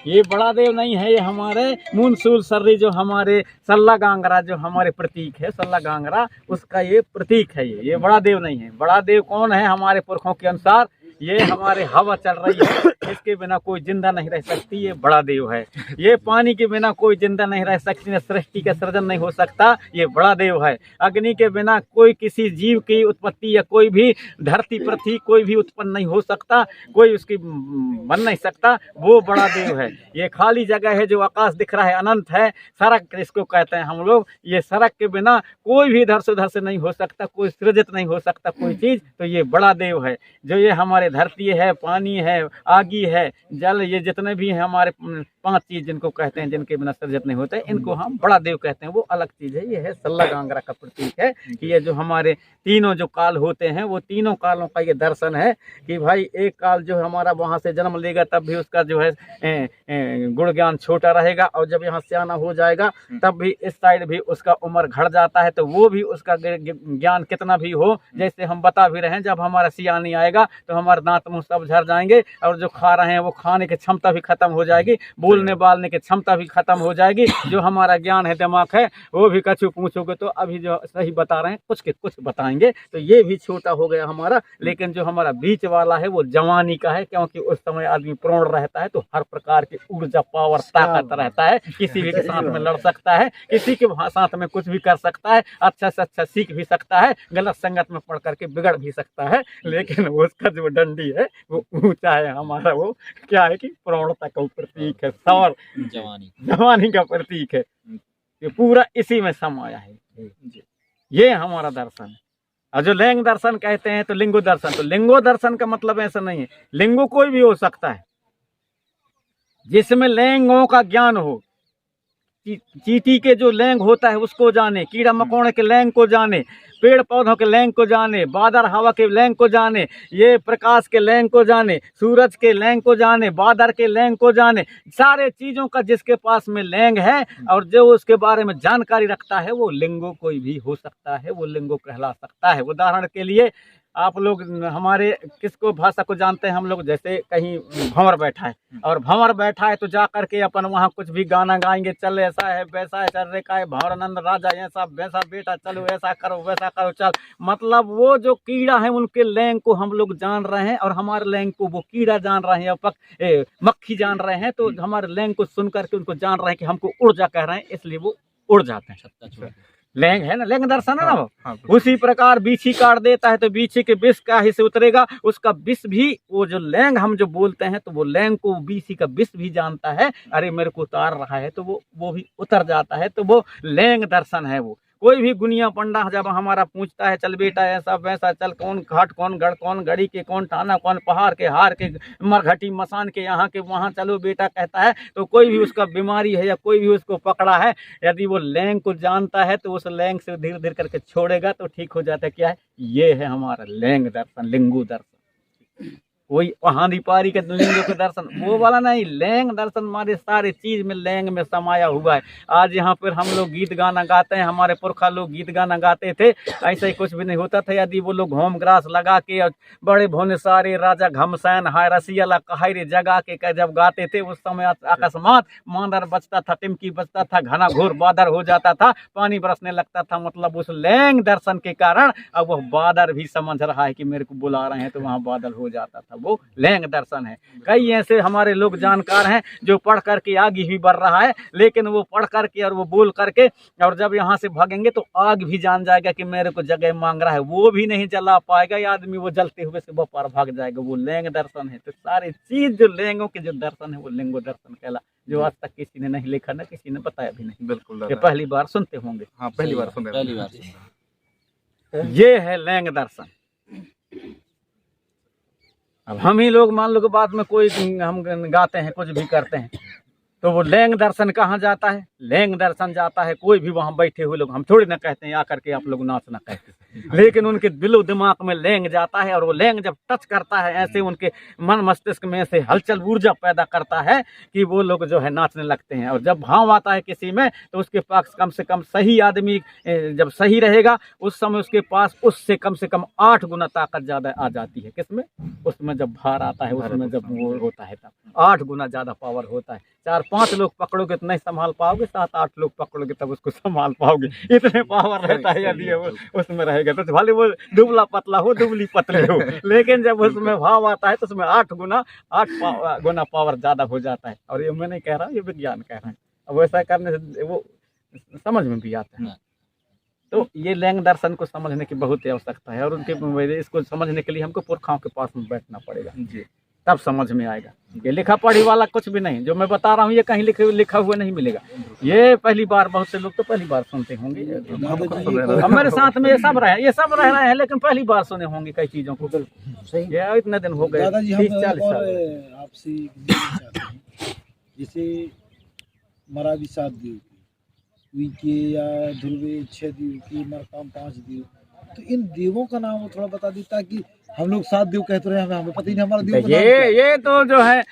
Speaker 2: ये बड़ा देव नहीं है। ये हमारे मूनसूल सर्री जो हमारे सल्ला गांगरा जो हमारे प्रतीक है, सल्ला गांगरा उसका ये प्रतीक है। ये बड़ा देव नहीं है। बड़ा देव कौन है? हमारे पुरखों के अनुसार ये हमारे हवा चल रही है, इसके बिना कोई जिंदा नहीं रह सकती, ये बड़ा देव है। ये पानी के बिना कोई जिंदा नहीं रह सकती, सृष्टि का सृजन नहीं हो सकता, ये बड़ा देव है। अग्नि के बिना कोई किसी जीव की उत्पत्ति या कोई भी धरती पृथ्वी कोई भी उत्पन्न नहीं हो सकता, कोई उसकी बन नहीं सकता, वो बड़ा देव है। ये खाली जगह है जो आकाश दिख रहा है, अनंत है, सड़क इसको कहते हैं हम लोग। ये सड़क के बिना कोई भी इधर से उधर से नहीं हो सकता, कोई सृजित नहीं हो सकता कोई चीज, तो ये बड़ा देव है। जो ये हमारे धरती है, पानी है, आगी है, जल, ये जितने भी हैं हमारे 5 चीज जिनको कहते हैं, जिनके बिना सृजित नहीं होते, इनको हम बड़ा देव कहते हैं। वो अलग चीज है। ये है सल्ला गांगरा का प्रतीक है कि ये जो हमारे तीनों जो काल होते हैं, वो तीनों कालों का ये दर्शन है कि भाई एक काल जो हमारा वहां से जन्म लेगा तब भी उसका जो है गुण ज्ञान छोटा रहेगा, और जब यहाँ सियाना हो जाएगा तब भी इस साइड भी उसका उम्र घट जाता है, तो वो भी उसका ज्ञान कितना भी हो, जैसे हम बता भी रहे हैं, जब हमारा सियानी आएगा तो हमारे दांत मुंह सब झड़ जाएंगे, और जो खा रहे हैं वो खाने की क्षमता भी खत्म हो जाएगी, बोलने बालने की क्षमता भी खत्म हो जाएगी। जो हमारा ज्ञान है, दिमाग है, वो भी कछु पूछोगे तो अभी जो सही बता रहे हैं कुछ के कुछ बताएंगे, तो ये भी छोटा हो गया हमारा। लेकिन जो हमारा बीच वाला है वो जवानी का है, क्योंकि उस समय आदमी प्रौढ़ रहता है, तो हर प्रकार की ऊर्जा, पावर, ताकत रहता है, किसी भी के साथ में लड़ सकता है, किसी के साथ में कुछ भी कर सकता है, अच्छा से अच्छा सीख भी सकता है, गलत संगत में पढ़ करके बिगड़ भी सकता है। लेकिन उसका जो डंडी है वो ऊंचा है हमारा, वो क्या है कि प्रौढ़ता का प्रतीक है, सौर जवानी का प्रतीक है। ये पूरा इसी में समाया है। ये हमारा दर्शन है। और जो लिंग दर्शन कहते हैं तो लिंगो दर्शन, तो लिंगो दर्शन का मतलब ऐसा नहीं है, लिंगो कोई भी हो सकता है जिसमें लिंगों का ज्ञान हो। चींटी के जो लैंग होता है उसको जाने, कीड़ा मकोड़े के लैंग को जाने, पेड़ पौधों के लैंग को जाने, बादल हवा के लैंग को जाने, ये प्रकाश के लैंग को जाने, सूरज के लैंग को जाने, बादल के लैंग को जाने। सारे चीज़ों का जिसके पास में लैंग है और जो उसके बारे में जानकारी रखता है, वो लिंगो कोई भी हो सकता है, वो लिंगो कहला सकता है। उदाहरण के लिए आप लोग हमारे किसको भाषा को जानते हैं हम लोग, जैसे कहीं भंवर बैठा है और भंवर बैठा है तो जा करके अपन वहाँ कुछ भी गाना गाएंगे, चल ऐसा है वैसा है, चल रे का है भंवरानंद राजा ऐसा वैसा बेटा, चलो ऐसा करो वैसा करो चल। मतलब वो जो कीड़ा है उनके लैंग को हम लोग जान रहे हैं और हमारे लैंग को वो कीड़ा जान रहे हैं या मक्खी जान रहे हैं, तो हमारे लैंग को सुन करके उनको जान रहे हैं कि हमको उड़ जा कह रहे हैं, इसलिए वो उड़ जाते हैं। लैंग है ना, लैंग दर्शन है ना वो। हाँ, उसी प्रकार बीछी काट देता है तो बीछी के विष का ही से उतरेगा, उसका विष भी वो जो लैंग हम जो बोलते हैं तो वो लैंग को बीछी का विष भी जानता है, अरे मेरे को उतार रहा है तो वो भी उतर जाता है, तो वो लैंग दर्शन है। वो कोई भी गुनिया पंडा जब हमारा पूछता है चल बेटा ऐसा वैसा चल, कौन घाट कौन गढ़ कौन गढ़ी के कौन ठाना कौन पहाड़ के हार के मरघटी मसान के यहाँ के वहाँ चलो बेटा कहता है, तो कोई भी उसका बीमारी है या कोई भी उसको पकड़ा है, यदि वो लैंग को जानता है तो उस लैंग से धीरे धीरे करके छोड़ेगा तो ठीक हो जाता है। क्या है ये है हमारा लैंग दर्शन, लिंगू दर्शन। कोई कहानी पारी के लिंगों के दर्शन वो वाला नहीं, लैंग दर्शन हमारे सारे चीज में लैंग में समाया हुआ है। आज यहाँ पर हम लोग गीत गाना गाते हैं, हमारे पुरखा लोग गीत गाना गाते थे, ऐसा ही कुछ भी नहीं होता था। यदि वो लोग होम ग्रास लगा के और बड़े भोने सारे राजा घमसान हाय रसियाला कहायरे जगा के जब गाते थे, उस समय अकस्मात मांदर बचता था, टिमकी बचता था, घना घोर बादर हो जाता था, पानी बरसने लगता था। मतलब उस लैंग दर्शन के कारण अब वह बादर भी समझ रहा है कि मेरे को बुला रहे हैं, तो वहाँ बादल हो जाता था। वो लैंग दर्शन है। कई ऐसे हमारे लोग जानकार हैं जो पढ़ करके आगे भी बढ़ रहा है, लेकिन वो पढ़ करके और वो बोल करके और जब यहाँ से भागेंगे तो आग भी जान जाएगा कि मेरे को जगह मांग रहा है, वो भी नहीं जला पाएगा। ये आदमी वो जलते हुए से वो पार भाग जाएगा। वो लैंग दर्शन है। तो सारी चीज जो लैंगों के जो दर्शन है वो लिंगो दर्शन कहला, जो आज तक किसी ने नहीं लिखा ना किसी ने बताया भी नहीं।
Speaker 1: बिल्कुल
Speaker 2: ये पहली बार सुनते होंगे।
Speaker 1: हाँ, पहली बार सुन रहे हैं।
Speaker 3: पहली बार सुन रहा हूं।
Speaker 2: ये है लैंग दर्शन। अब हम ही लोग मान लो कि बाद में कोई हम गाते हैं कुछ भी करते हैं तो वो लैंग दर्शन कहाँ जाता है? लैंग दर्शन जाता है कोई भी वहाँ बैठे हुए लोग। हम थोड़ी ना कहते हैं आकर के आप लोग नाचना कहते हैं, लेकिन उनके दिलो दिमाग में लैंग जाता है और वो लैंग जब टच करता है ऐसे उनके मन मस्तिष्क में से हलचल ऊर्जा पैदा करता है कि वो लोग जो है नाचने लगते हैं। और जब भाव आता है किसी में तो उसके पास कम से कम सही आदमी जब सही रहेगा उस समय उसके पास उससे कम से कम 8 गुना ताकत ज़्यादा आ जाती है। किसमें? उसमें जब भार आता है, उसमें जब वो होता है तब 8 गुना ज़्यादा पावर होता है। 4-5 लोग पकड़ोगे तो नहीं संभाल पाओगे, 7-8 लोग पकड़ोगे तब उसको संभाल पाओगे। इतने पावर रहता है यदि वो उसमें रहेगा। तो भले वो दुबला पतला हो दुबली पतली हो, लेकिन जब उसमें भाव आता है तो उसमें 8 गुना पावर ज़्यादा हो जाता है। और ये मैं नहीं कह रहा, ये विज्ञान कह रहा है। अब वैसा करने से वो समझ में भी आता है। तो ये लैंग दर्शन को समझने की बहुत आवश्यकता है और उनके इसको समझने के लिए हमको पुरखाओं के पास में बैठना पड़ेगा जी, तब समझ में आएगा। ये लिखा पढ़ी वाला कुछ भी नहीं, जो मैं बता रहा हूँ ये कहीं लिखा हुआ नहीं मिलेगा। ये पहली बार, बहुत से लोग तो पहली बार सुनते होंगे। अब मेरे साथ में ये सब रह रहे हैं लेकिन पहली बार सुने होंगे कई चीज़ों को। ये इतने दिन हो गए,
Speaker 5: दादाजी हम
Speaker 2: 30-40
Speaker 5: और
Speaker 2: साल।
Speaker 5: आपसे चाहते हैं जैसे मरावी 7 देव के या ध्रुवे 6 देव की, मरकाम 5 देव, तो इन देवों का नाम वो थोड़ा बता दी ताकि हम लोग 7 देव कहते रहे, हमें पता ही नहीं हमारा देव का नाम क्या है।
Speaker 2: ये तो जो है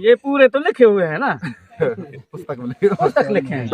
Speaker 2: ये पूरे तो लिखे हुए हैं ना, पुस्तक लिखे हैं,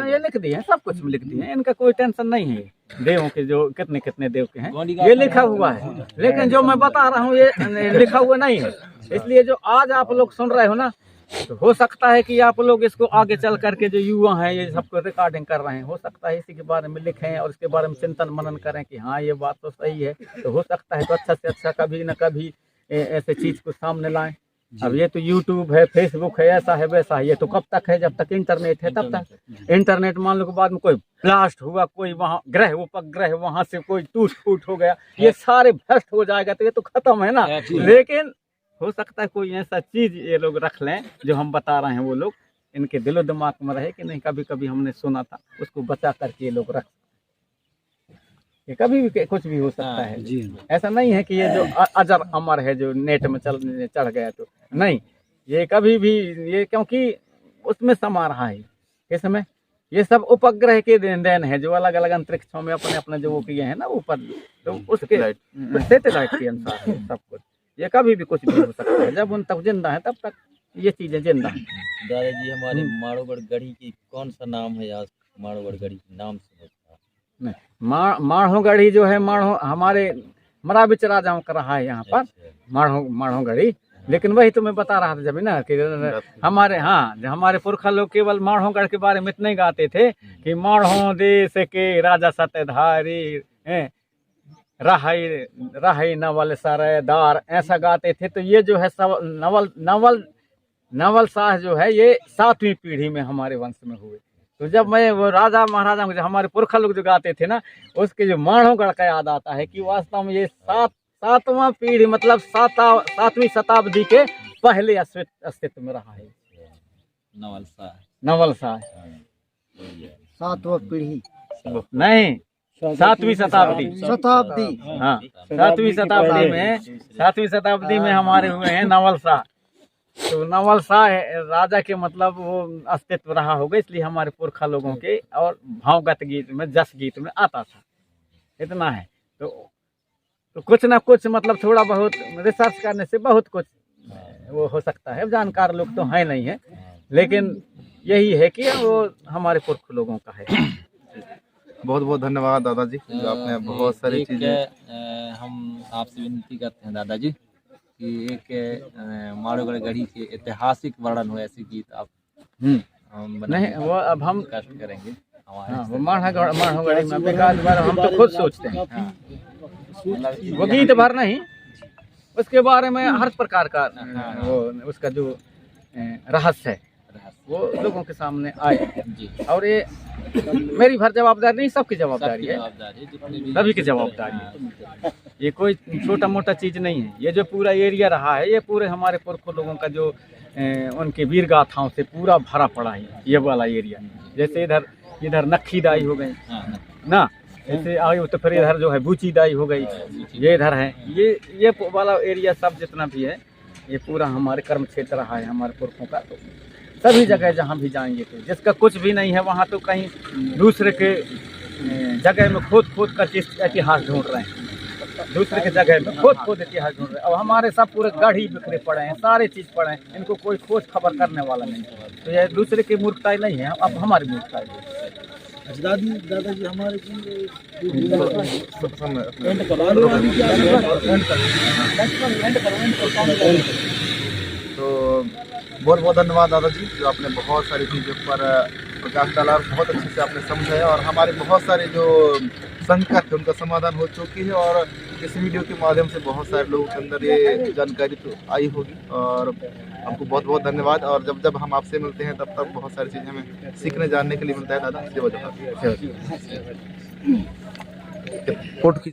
Speaker 2: ये लिख दिए हैं, सब कुछ लिख दिए हैं। इनका कोई टेंशन नहीं है। देवों के जो कितने कितने देव के हैं ये लिखा हुआ है, लेकिन जो मैं बता रहा हूँ ये लिखा हुआ नहीं है। इसलिए जो आज आप लोग सुन रहे हो ना, तो हो सकता है कि आप लोग इसको आगे चल करके जो युवा हैं ये सबको रिकॉर्डिंग कर रहे हैं, हो सकता है इसी के बारे में लिखें और इसके बारे में चिंतन मनन करें कि हाँ ये बात तो सही है। तो हो सकता है तो अच्छा से अच्छा कभी न कभी ऐसे चीज़ को सामने लाएं। अब ये तो यूट्यूब है, फेसबुक है, ऐसा है वैसा है, ये तो कब तक है? जब तक इंटरनेट है तब तक। इंटरनेट मान लो के बाद में कोई ब्लास्ट हुआ, कोई वहाँ ग्रह उपग्रह वहाँ से कोई टूट फूट हो गया, ये सारे भ्रष्ट हो जाएगा तो ये तो खत्म है ना। लेकिन हो सकता है कोई ऐसा चीज ये लोग रख लें जो हम बता रहे हैं, वो लोग इनके दिलो दिमाग में रहे कि नहीं कभी कभी हमने सुना था, उसको बचा करके ये लोग रख। ये कभी भी कुछ भी हो सकता है जी। ऐसा नहीं है कि ये जो अजर अमर है जो नेट में चढ़ गया तो नहीं, ये कभी भी ये क्योंकि उसमें समा रहा है। इसमें ये सब उपग्रह के देन है जो अलग अलग अंतरिक्षों में अपने अपने जो वो किए हैं ना ऊपर, तो उसके सैटेलाइट के अनुसार है सब कुछ। ये कभी भी कुछ भी हो सकता है, जब उन तक जिंदा है तब तक ये चीजें जिंदा है।
Speaker 3: दादाजी हमारे माड़ोगढ़ गढ़ी की कौन सा नाम है? आज माड़ोगढ़ गढ़ी के नाम से
Speaker 2: नहीं, माढ़ोगढ़ी जो है हमारे मराविच राजाओं का रहा है यहाँ पर माढ़ोगढ़ी। लेकिन वही तो मैं बता रहा था जब ना कि हमारे पुरखा लोग केवल माढ़ोगढ़ के बारे में इतना ही गाते थे कि माढ़ो देश के राजा सतधारी रहाई नवल सरेदार, ऐसा गाते थे। तो ये जो है नवल शाह जो है ये 7वीं पीढ़ी में हमारे वंश में हुए। तो जब मैं वो राजा महाराजा जो हमारे पुरखा लोग जो गाते थे ना, उसके जो माढ़ोगढ़ का याद आता है कि वास्तव में ये 7वां पीढ़ी मतलब 7वीं शताब्दी के पहले अस्तित्व में रहा है। नवल शाह
Speaker 6: सातवां पीढ़ी
Speaker 2: नहीं, 7वीं शताब्दी।
Speaker 6: शताब्दी।
Speaker 2: हाँ, 7वीं शताब्दी में हमारे हुए हैं नवल शाह। तो नवल शाह राजा के मतलब वो अस्तित्व रहा होगा, इसलिए हमारे पुरखा लोगों के और भावगत गीत में, जस गीत में आता था। इतना है। तो कुछ ना कुछ मतलब थोड़ा बहुत रिसर्च करने से बहुत कुछ वो हो सकता है। जानकार लोग तो हैं नहीं है, लेकिन यही है कि वो हमारे पुरख लोगों का है।
Speaker 1: बहुत बहुत धन्यवाद दादाजी, जो आपने बहुत सारी चीजें।
Speaker 3: हम आपसे विनती करते हैं दादाजी कि एक माड़ोगढ़ गढ़ी के ऐतिहासिक वर्णन हो, ऐसी गीत आप
Speaker 2: नहीं, वो अब हम
Speaker 3: कष्ट करेंगे हमारे।
Speaker 2: हाँ, वो माड़ोगढ़ी में बेकार बार हम तो खुद सोचते हैं। वो गीत भर नहीं, उसके बारे में हर प्रकार का वो उसका जो रहस्य है वो लोगों के सामने आए
Speaker 3: जी।
Speaker 2: और ये मेरी भर जवाबदारी नहीं, सबकी जवाबदारी है, सभी की जवाबदारी है। ये कोई छोटा मोटा चीज नहीं है। ये जो पूरा एरिया रहा है, ये पूरे हमारे पुरखों लोगों का जो उनके वीर गाथाओं से पूरा भरा पड़ा है ये वाला एरिया। जैसे इधर नक्खी दाई हो गई ना, जैसे आगे तो फिर इधर जो है बूची दाई हो गई, ये इधर है, ये वाला एरिया सब जितना भी है ये पूरा हमारे कर्म क्षेत्र रहा है हमारे पुरखों का। तो सभी जगह जहाँ भी जाएंगे तो जिसका कुछ भी नहीं है वहाँ तो कहीं दूसरे के जगह में खोद कर इतिहास ढूंढ रहे हैं, दूसरे के जगह में खोद इतिहास ढूंढ रहे हैं। अब हमारे सब पूरे गढ़ी बिखरे पड़े हैं, सारे चीज़ पड़े हैं, इनको कोई खोज खबर करने वाला नहीं। तो ये दूसरे की मूर्खताई नहीं है, अब हमारी मूर्खताई है।
Speaker 5: दादाजी हमारे
Speaker 1: तो बहुत बहुत धन्यवाद दादाजी, जो आपने बहुत सारी चीज़ों पर प्रकाश डाला और बहुत अच्छे से आपने समझाया, और हमारे बहुत सारे जो शंका थे उनका समाधान हो चुकी है। और इस वीडियो के माध्यम से बहुत सारे लोगों के अंदर ये जानकारी तो आई होगी, और आपको बहुत बहुत धन्यवाद। और जब हम आपसे मिलते हैं तब बहुत सारी चीज़ें हमें सीखने जानने के लिए मिलता है दादा। फोटो